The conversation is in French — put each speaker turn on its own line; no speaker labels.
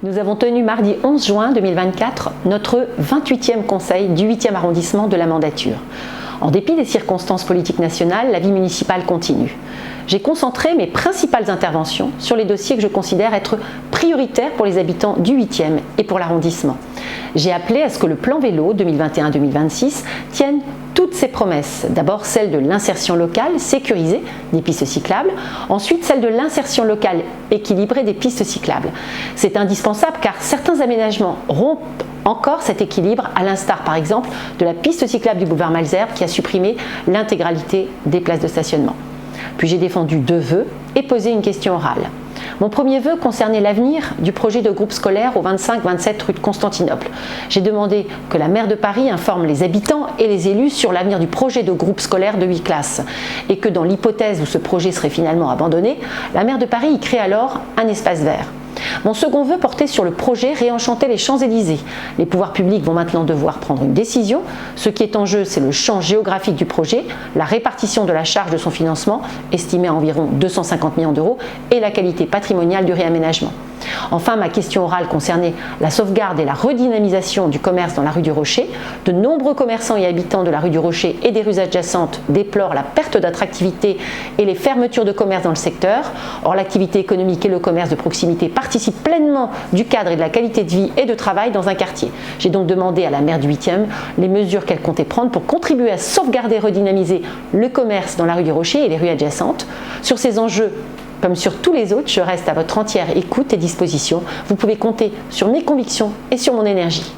Nous avons tenu mardi 11 juin 2024 notre 28e conseil du 8e arrondissement de la mandature. En dépit des circonstances politiques nationales, la vie municipale continue. J'ai concentré mes principales interventions sur les dossiers que je considère être prioritaires pour les habitants du 8e et pour l'arrondissement. J'ai appelé à ce que le plan vélo 2021-2026 tienne toutes ses promesses. D'abord celle de l'insertion locale sécurisée des pistes cyclables, ensuite celle de l'insertion locale équilibrée des pistes cyclables. C'est indispensable car certains aménagements rompent encore cet équilibre, à l'instar par exemple de la piste cyclable du boulevard Malesherbes qui a supprimé l'intégralité des places de stationnement. Puis j'ai défendu 2 vœux et posé une question orale. Mon premier vœu concernait l'avenir du projet de groupe scolaire au 25-27 rue de Constantinople. J'ai demandé que la maire de Paris informe les habitants et les élus sur l'avenir du projet de groupe scolaire de 8 classes et que dans l'hypothèse où ce projet serait finalement abandonné, la maire de Paris y crée alors un espace vert. Mon second vœu portait sur le projet Réenchanter les Champs-Élysées. Les pouvoirs publics vont maintenant devoir prendre une décision. Ce qui est en jeu, c'est le champ géographique du projet, la répartition de la charge de son financement, estimée à environ 250 millions d'euros, et la qualité patrimoniale du réaménagement. Enfin, ma question orale concernait la sauvegarde et la redynamisation du commerce dans la rue du Rocher. De nombreux commerçants et habitants de la rue du Rocher et des rues adjacentes déplorent la perte d'attractivité et les fermetures de commerce dans le secteur. Or, l'activité économique et le commerce de proximité participent pleinement du cadre et de la qualité de vie et de travail dans un quartier. J'ai donc demandé à la maire du 8e les mesures qu'elle comptait prendre pour contribuer à sauvegarder et redynamiser le commerce dans la rue du Rocher et les rues adjacentes. Sur ces enjeux, comme sur tous les autres, je reste à votre entière écoute et disposition. Vous pouvez compter sur mes convictions et sur mon énergie.